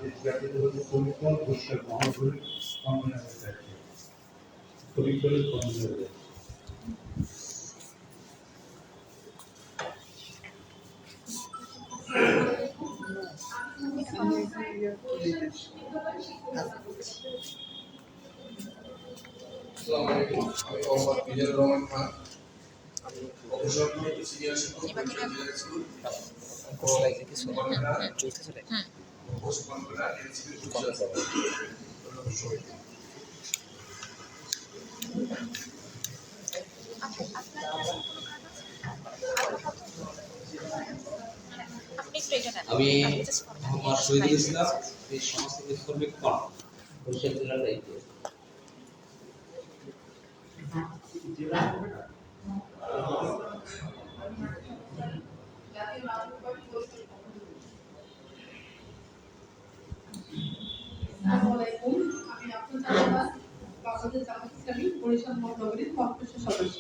দেশব্যাপী হচ্ছে পরিকল বৈশ্বিক মহাগুরু কমনওয়েলথ পরিকল কমনওয়েলথ আসসালামু আলাইকুম, আমি মোহাম্মদ মিজানুর রহমান খান, অবসরপ্রাপ্ত সিনিয়র শিক্ষক পরিষদ জেলা স্কুল আমি মোহাম্মদ শহীদুল ইসলাম, এই সমস্ত শ্রমিক ফ্রন্ট বরিশাল জেলার দায়িত্ব। আমি আপনার জানাবাদ বাংলাদেশ জামাত ইসলামী বরিশাল মহানগরীর কর্পোরেশন সদস্য।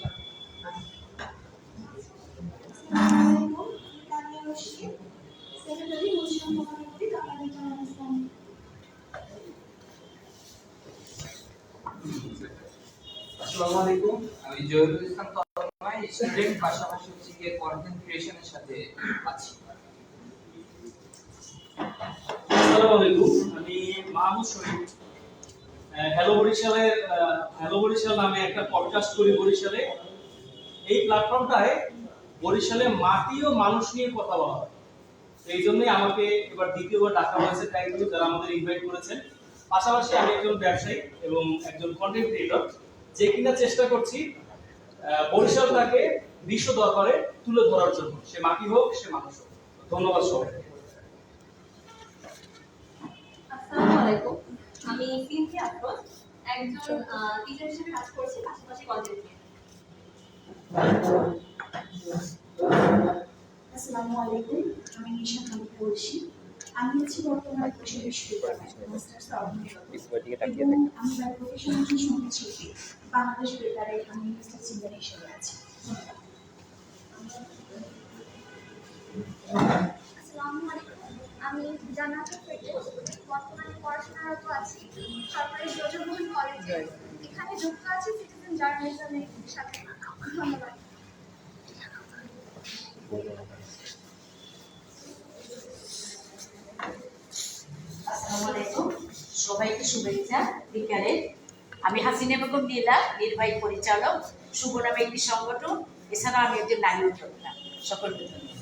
আসসালামু আলাইকুম, আমি জহিরুল ইসলাম তন্ময়, স্টুডেন্ট পাশাপাশি হচ্ছে গিয়ে কন্টেন্ট ক্রিয়েশনের সাথে আছি। আসসালামু আলাইকুম, আমি মাহমুদ শহীদ। হ্যালো বরিশাল নামে একটা পডকাস্ট করি বরিশালে। এই প্ল্যাটফর্মটায় বরিশালে মাটি ও মানুষ নিয়ে কথা বলা হয়। এই জন্যই আমাকে এবার দ্বিতীয়বার ডাকা হয়েছে। থ্যাংক ইউ যারা আমাদের ইনভাইট করেছেন। পাশাপাশি আমি একজন ব্যবসায়ী এবং একজন কন্টেন্ট ক্রিয়েটর, যে কিনা চেষ্টা করছি বরিশালটাকে বিশ্ব দরবারে তুলে ধরার জন্য, সে মাটি হোক সে মানুষ হোক। ধন্যবাদ সবাইকে। আসসালামু আলাইকুম, আমি সিনথিয়া আফরোজ, একজন টিচার হিসেবে কাজ করছি, পাশাপাশি কন্টেন্ট ক্রিয়েটর। আসসালামু আলাইকুম, আমি নিশা খালিদ বলছি। আমি হচ্ছি বর্তমানে বরিশাল বিশ্ববিদ্যালয়ে মাস্টার্স এবং আমি বাই প্রফেশন একজন সঙ্গীত শিল্পী। বাংলাদেশ বেতারে আমি মিস্টার সিঙ্গার হিসেবে আছি। আসসালামু আলাইকুম, আমি জান্নাত ফেরদৌস, বর্তমানে পড়াশোনারত আছি সরকারি যোজভবন কলেজে। এখানে যুক্ত আছি সিটিজেন জার্নালিজমের সাথে। ধন্যবাদ। আসসালামু আলাইকুম, সবাইকে শুভেচ্ছা বিকালের। আমি হাসিনা বেগম নীলা, নির্বাহী পরিচালক, শুভ নামে একটি সংগঠন। এছাড়া আমি একজন নারী উদ্যোক্তা। সকলকে ধন্যবাদ।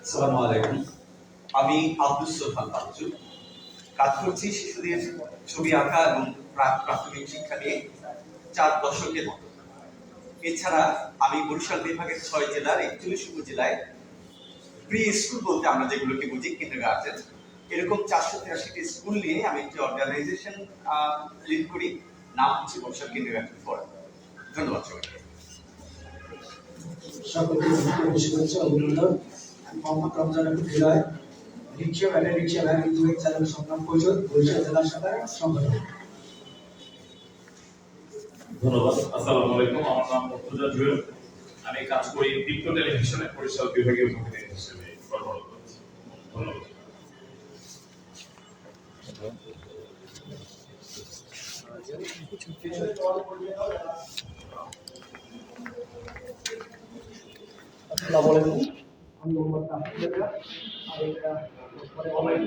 আসসালামু আলাইকুম, আমি আব্দুস সোহান বাচ্চু, কাজ করছি শিশুদের ছবি আঁকা এবং প্রাথমিক শিক্ষা নিয়ে 4 দশকের মতো। এছাড়া আমি বরিশাল বিভাগের 6 জেলার 41 উপজেলায় প্রি স্কুল বলতে আমরা যেগুলোকে বুঝি কিন্ডারগার্টেন, এরকম 483টি স্কুল নিয়ে আমি একটি অর্গানাইজেশন লিড করি। নাম হচ্ছে বরিশাল কিন্ডারগার্টেন ফোরাম। ধন্যবাদ সবাইকে। সকলকে শুভেচ্ছা অভিনন্দন। আমি মোহাম্মদ রমজান হৃদয়, রিক্সা ভ্যান উদ্যোগ চালক সংগ্রাম পরিষদ বরিশাল জেলা শাখার সংগঠক। ধন্যবাদ। আসসালামু আলাইকুম, আমার নাম মুর্তজা জুয়েল। আমি কাজ করি দীপ্ত টেলিভিশনে বরিশাল বিভাগীয় প্রতিনিধি হিসেবে কর্মরত আছি। ধন্যবাদ। আসসালামু আলাইকুম, আমি মোহাম্মদ নাফিস। আমি অনলাইন